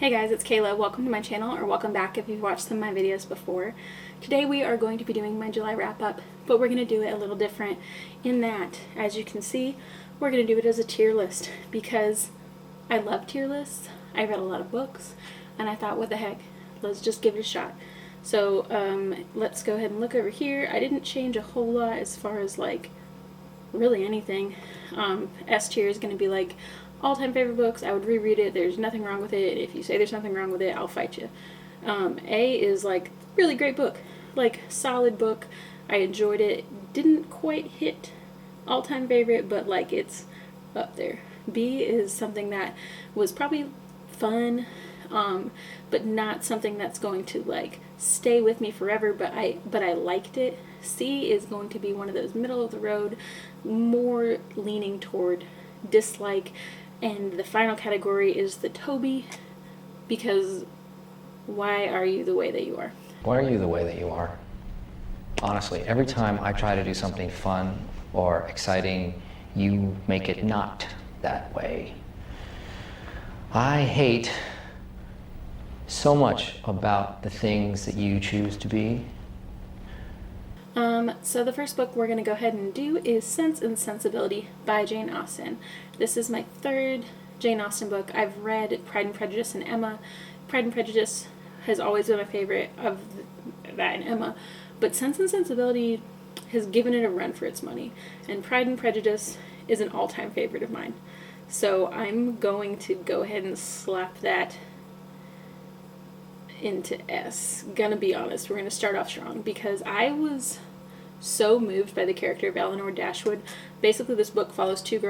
Hey guys, it's Kayla. Welcome to my channel, or welcome back if you've watched some of my videos before. Today we are going to be doing my July wrap-up, but we're going to do it a little different in that, as you can see, we're going to do it as a tier list because I love tier lists. I read a lot of books, and I thought, what the heck, let's just give it a shot. So let's go ahead and look over here. I didn't change a whole lot as far as like really anything. S tier is going to be like all-time favorite books. I would reread it. There's nothing wrong with it. If you say there's something wrong with it, I'll fight you. A is like really great book, like solid book. I enjoyed it. Didn't quite hit all-time favorite, but like it's up there. B is something that was probably fun, but not something that's going to like stay with me forever, but I liked it. C is going to be one of those middle of the road, more leaning toward dislike. And the final category is the Toby, because why are you the way that you are? Why are you the way that you are? Honestly, every time I try to do something fun or exciting, you make it not that way. I hate so much about the things that you choose to be. So the first book we're going to go ahead and do is Sense and Sensibility by Jane Austen. This is my third Jane Austen book. I've read Pride and Prejudice and Emma. Pride and Prejudice has always been my favorite of that and Emma, but Sense and Sensibility has given it a run for its money, and Pride and Prejudice is an all-time favorite of mine. So I'm going to go ahead and slap that into S. Gonna be honest, we're gonna start off strong because I was so moved by the character of Elinor Dashwood. Basically, this book follows two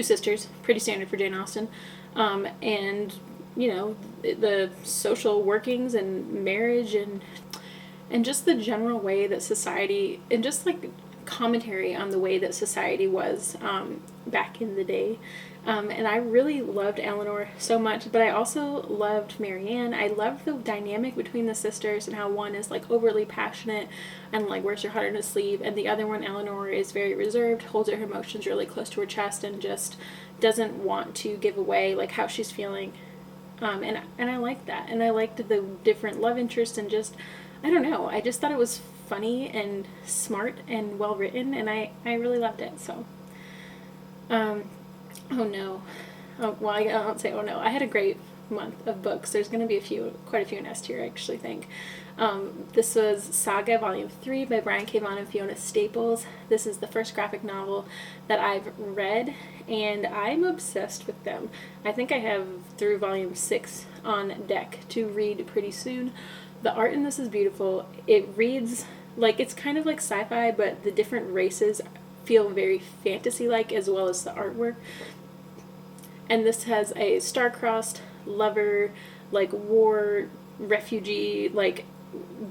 sisters, pretty standard for Jane Austen, and you know, the social workings and marriage and just the general way that society, and just like commentary on the way that society was back in the day. And I really loved Eleanor so much, but I also loved Marianne. I loved the dynamic between the sisters and how one is like overly passionate and like wears her heart on her sleeve, and the other one, Eleanor, is very reserved, holds her emotions really close to her chest, and just doesn't want to give away like how she's feeling. And I liked that, and I liked the different love interests, and just, I don't know, I just thought it was funny and smart and well written, and I really loved it. So oh no. Oh, well, I don't say oh no. I had a great month of books. There's going to be quite a few in S tier, I actually think. This was Saga Volume 3 by Brian K. Vaughan and Fiona Staples. This is the first graphic novel that I've read, and I'm obsessed with them. I think I have through Volume 6 on deck to read pretty soon. The art in this is beautiful. It reads like it's kind of like sci-fi, but the different races feel very fantasy-like, as well as the artwork. And this has a star-crossed lover, like war refugee, like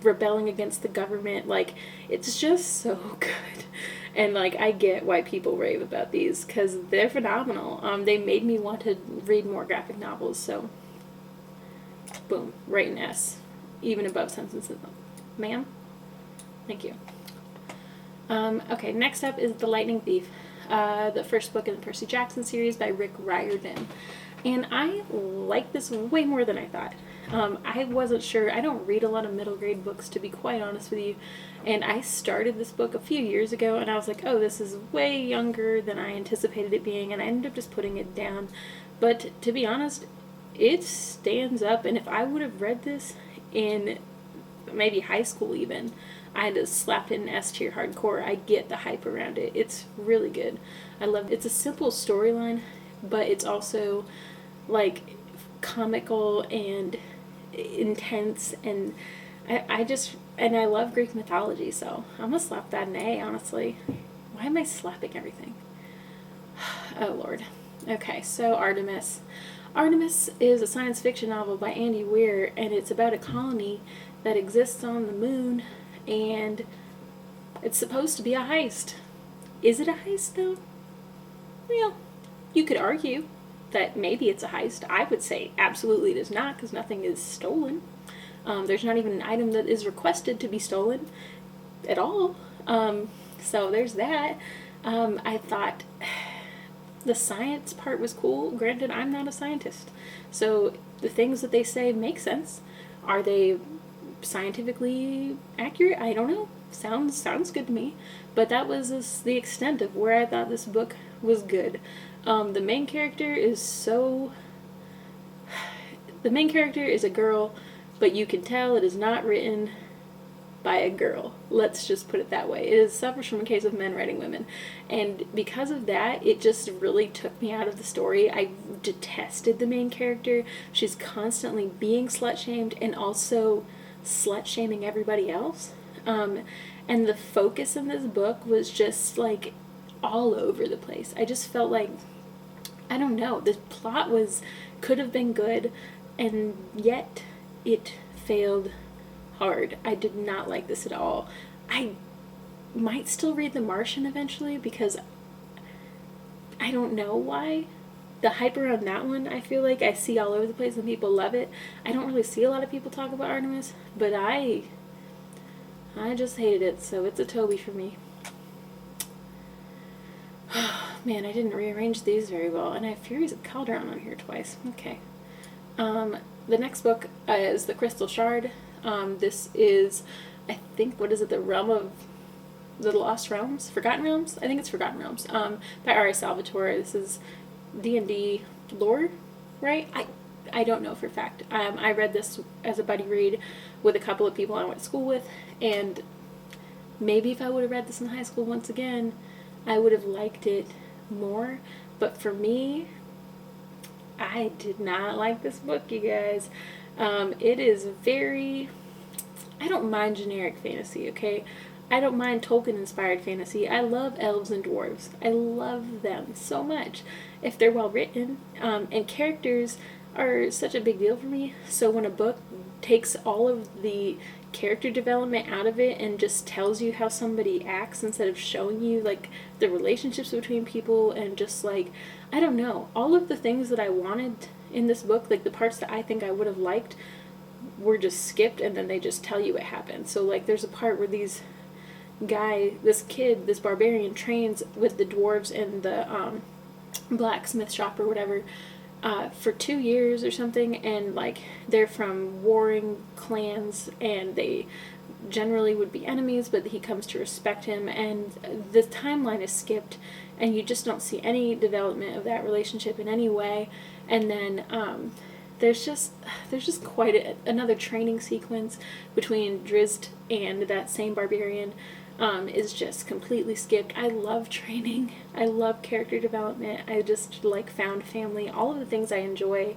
rebelling against the government. Like, it's just so good. And like, I get why people rave about these because they're phenomenal. They made me want to read more graphic novels. So boom, right in S, even above Sense and Sensibility. Ma'am, thank you. Okay, next up is The Lightning Thief, the first book in the Percy Jackson series by Rick Riordan. And I like this way more than I thought. I wasn't sure. I don't read a lot of middle grade books, to be quite honest with you. And I started this book a few years ago, and I was like, oh, this is way younger than I anticipated it being, and I ended up just putting it down. But to be honest, it stands up, and if I would have read this in maybe high school even, I'd have slapped it in S tier hardcore. I get the hype around it. It's really good. I love it. It's a simple storyline, but it's also like comical and intense, and I love Greek mythology, so I'm gonna slap that an A, honestly. Why am I slapping everything? Oh Lord. Okay, so Artemis. Artemis is a science fiction novel by Andy Weir, and it's about a colony that exists on the moon, and it's supposed to be a heist. Is it a heist, though? Well, you could argue that maybe it's a heist. I would say absolutely it is not, because nothing is stolen. There's not even an item that is requested to be stolen at all. So there's that. I thought the science part was cool. Granted, I'm not a scientist, so the things that they say make sense. Are they scientifically accurate? I don't know. Sounds good to me. But that was the extent of where I thought this book was good. The main character is so... The main character is a girl, but you can tell it is not written by a girl. Let's just put it that way. It suffers from a case of men writing women. And because of that, it just really took me out of the story. I detested the main character. She's constantly being slut-shamed and also slut-shaming everybody else. And the focus in this book was just like all over the place. I just felt like, I don't know, the plot could have been good, and yet it failed hard. I did not like this at all. I might still read The Martian eventually because I don't know why. The hype around that one, I feel like I see all over the place and people love it. I don't really see a lot of people talk about Artemis, but I just hated it, so it's a Toby for me. Man, I didn't rearrange these very well, and I have Furies of Calderon on here twice. Okay. The next book is The Crystal Shard. This is, I think, what is it, the Realm of the Lost Realms? Forgotten Realms? I think it's Forgotten Realms, by R.A. Salvatore. This is D&D lore, right? I don't know for a fact. I read this as a buddy read with a couple of people I went to school with, and maybe if I would have read this in high school once again, I would have liked it more. But for me, I did not like this book, you guys. It is very... I don't mind generic fantasy, okay? I don't mind Tolkien-inspired fantasy. I love elves and dwarves. I love them so much if they're well written. And characters are such a big deal for me. So when a book takes all of the character development out of it and just tells you how somebody acts instead of showing you like the relationships between people and just like, I don't know, all of the things that I wanted in this book, like the parts that I think I would have liked, were just skipped, and then they just tell you what happened. So like there's a part where this barbarian trains with the dwarves in the blacksmith shop or whatever for 2 years or something, and like they're from warring clans and they generally would be enemies, but he comes to respect him, and the timeline is skipped and you just don't see any development of that relationship in any way. And then there's just quite another training sequence between Drizzt and that same barbarian is just completely skipped. I love training. I love character development. I just like found family. All of the things I enjoy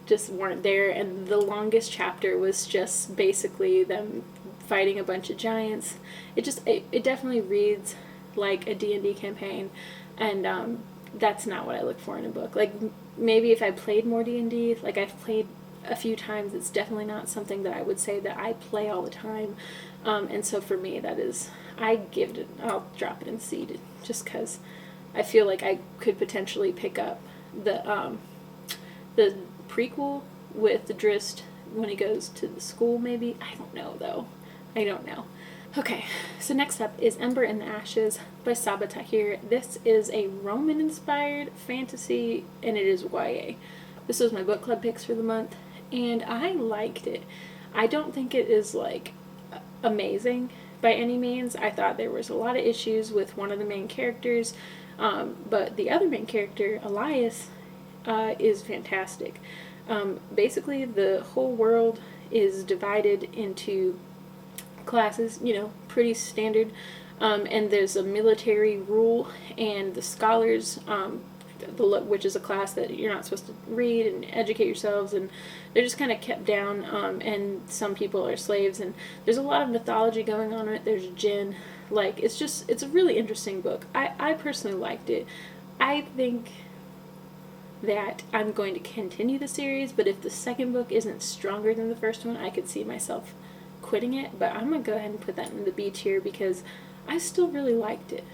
just weren't there, and the longest chapter was just basically them fighting a bunch of giants. It definitely reads like a D&D campaign, and that's not what I look for in a book. Like, maybe if I played more D&D, like I've played a few times, it's definitely not something that I would say that I play all the time. And so for me, I'll drop it in C just because I feel like I could potentially pick up the prequel with the Drizzt when he goes to the school, maybe. I don't know, though. I don't know. Okay, so next up is Ember in the Ashes by Saga Tahir. This is a Roman-inspired fantasy, and it is YA. This was my book club picks for the month, and I liked it. I don't think it is, like, amazing by any means. I thought there was a lot of issues with one of the main characters, but the other main character, Elias, is fantastic. Basically, the whole world is divided into classes, pretty standard, and there's a military rule, and the scholars, which is a class that you're not supposed to read and educate yourselves, and they're just kind of kept down, and some people are slaves, and there's a lot of mythology going on in it. There's Jinn. Like, it's a really interesting book. I personally liked it. I think that I'm going to continue the series, but if the second book isn't stronger than the first one, I could see myself quitting it, but I'm going to go ahead and put that in the B tier because I still really liked it.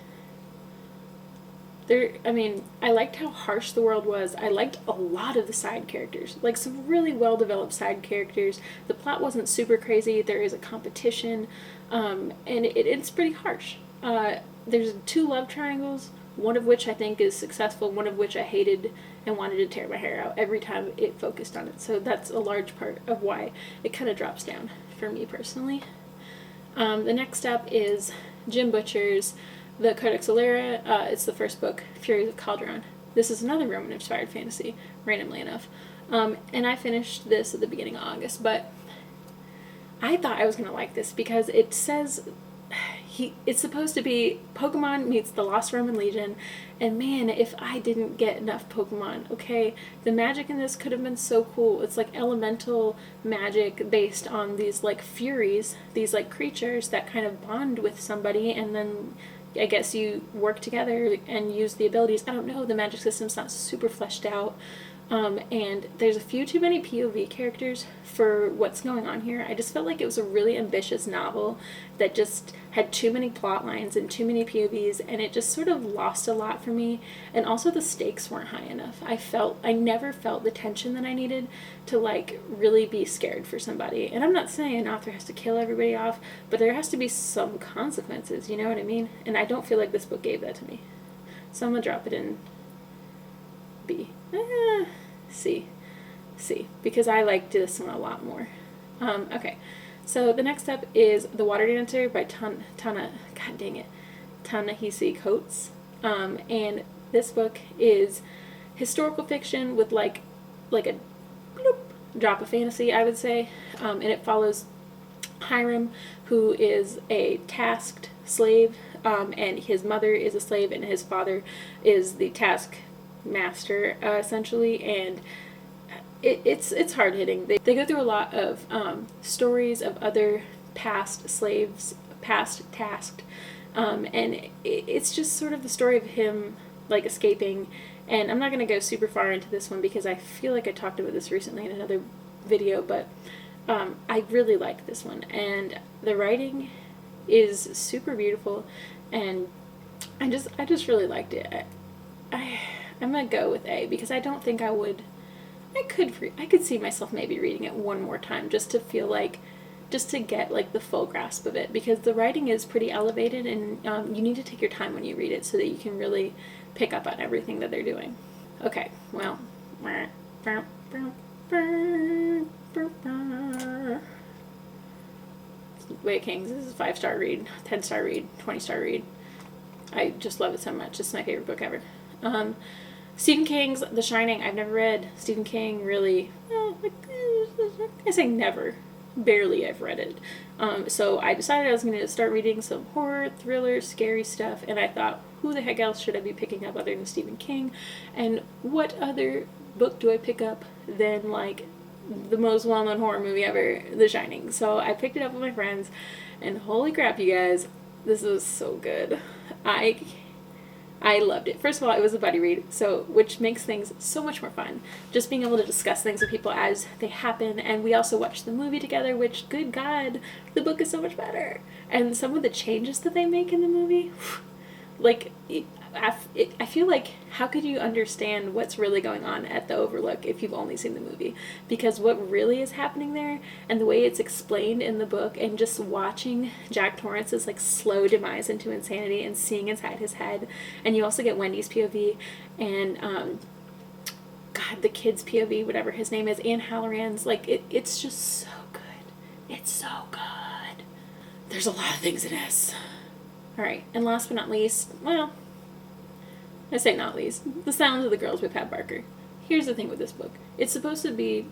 I liked how harsh the world was. I liked a lot of the side characters, like some really well-developed side characters. The plot wasn't super crazy. There is a competition, and it's pretty harsh. There's 2 love triangles, one of which I think is successful, one of which I hated and wanted to tear my hair out every time it focused on it. So that's a large part of why it kind of drops down for me personally. The next up is Jim Butcher's The Codex Alera. It's the first book, Furies of Calderon. This is another Roman-inspired fantasy, randomly enough. And I finished this at the beginning of August, but I thought I was going to like this because it says it's supposed to be Pokemon meets the Lost Roman Legion, and man, if I didn't get enough Pokemon, okay? The magic in this could have been so cool. It's like elemental magic based on these like Furies, these like creatures that kind of bond with somebody, and then I guess you work together and use the abilities. I don't know, the magic system's not super fleshed out. And there's a few too many POV characters for what's going on here. I just felt like it was a really ambitious novel that just had too many plot lines and too many POVs, and it just sort of lost a lot for me. And also the stakes weren't high enough. I never felt the tension that I needed to like really be scared for somebody. And I'm not saying an author has to kill everybody off, but there has to be some consequences, you know what I mean? And I don't feel like this book gave that to me. So I'm gonna drop it in B. C, because I liked this one a lot more. Okay, so the next up is The Water Dancer by Ta-Nehisi Coates. And this book is historical fiction with like a drop of fantasy, I would say. And it follows Hiram, who is a tasked slave, and his mother is a slave, and his father is the task master, essentially, and it's hard hitting. They go through a lot of stories of other past slaves, past tasked, and it's just sort of the story of him like escaping. And I'm not going to go super far into this one because I feel like I talked about this recently in another video, but I really like this one, and the writing is super beautiful, and I just really liked it. I'm gonna go with A because I don't think I would. I could see myself maybe reading it one more time just to feel like, just to get like the full grasp of it, because the writing is pretty elevated, and you need to take your time when you read it so that you can really pick up on everything that they're doing. Okay, well, Way of Kings. This is a 5-star read, 10-star read, 20-star read. I just love it so much. It's my favorite book ever. Stephen King's The Shining. I've never read Stephen King, really. I say never. Barely I've read it. So I decided I was going to start reading some horror, thriller, scary stuff, and I thought, who the heck else should I be picking up other than Stephen King? And what other book do I pick up than, like, the most well-known horror movie ever, The Shining? So I picked it up with my friends, and holy crap, you guys, this was so good. I loved it. First of all, it was a buddy read, which makes things so much more fun. Just being able to discuss things with people as they happen, and we also watched the movie together, which, good God, the book is so much better. And some of the changes that they make in the movie, like, I feel like, how could you understand what's really going on at the Overlook if you've only seen the movie? Because what really is happening there, and the way it's explained in the book, and just watching Jack Torrance's like slow demise into insanity and seeing inside his head, and you also get Wendy's POV, and God, the kid's POV, whatever his name is, Anne Halloran's, like, it's just so good. It's so good. There's a lot of things in this. Alright, and last but not least, well, I say not least, The Sounds of the Girls by Pat Barker. Here's the thing with this book. It's supposed to be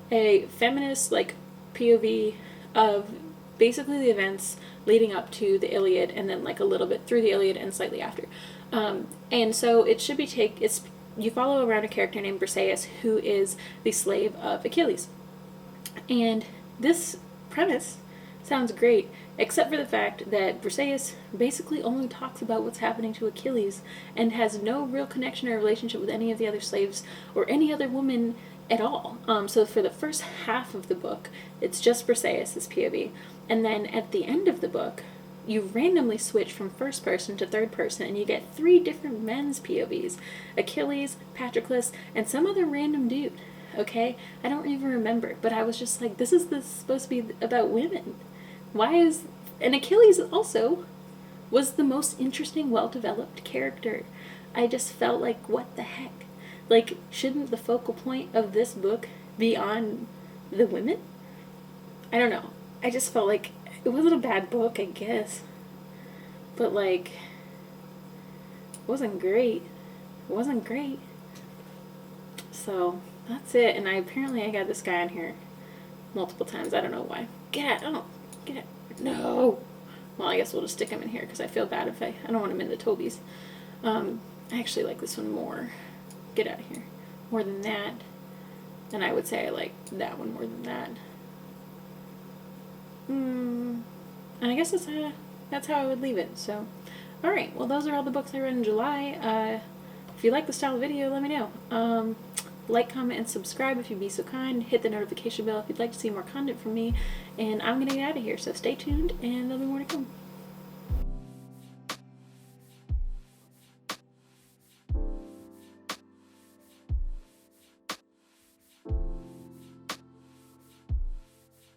a feminist, like, POV of basically the events leading up to the Iliad, and then, like, a little bit through the Iliad and slightly after. And so it should be you follow around a character named Briseis, who is the slave of Achilles. And this premise sounds great, except for the fact that Briseis basically only talks about what's happening to Achilles and has no real connection or relationship with any of the other slaves or any other woman at all. So for the first half of the book, it's just Briseis' POV. And then at the end of the book, you randomly switch from first person to third person, and you get 3 different men's POVs. Achilles, Patroclus, and some other random dude. Okay? I don't even remember, but I was just like, this is supposed to be about women. And Achilles also was the most interesting, well-developed character. I just felt like, what the heck? Like, shouldn't the focal point of this book be on the women? I don't know. I just felt like it wasn't a bad book, I guess. But, like, it wasn't great. It wasn't great. So, that's it. And apparently I got this guy on here multiple times. I don't know why. Get out. Oh, get out. No. Well, I guess we'll just stick him in here because I feel bad if I don't want him in the Tobies. I actually like this one more. Get out of here. More than that. And I would say I like that one more than that. And I guess that's how I would leave it. So, alright. Well, those are all the books I read in July. If you like the style of video, let me know. Like, comment, and subscribe if you'd be so kind. Hit the notification bell if you'd like to see more content from me. And I'm going to get out of here, so stay tuned, and there'll be more to come.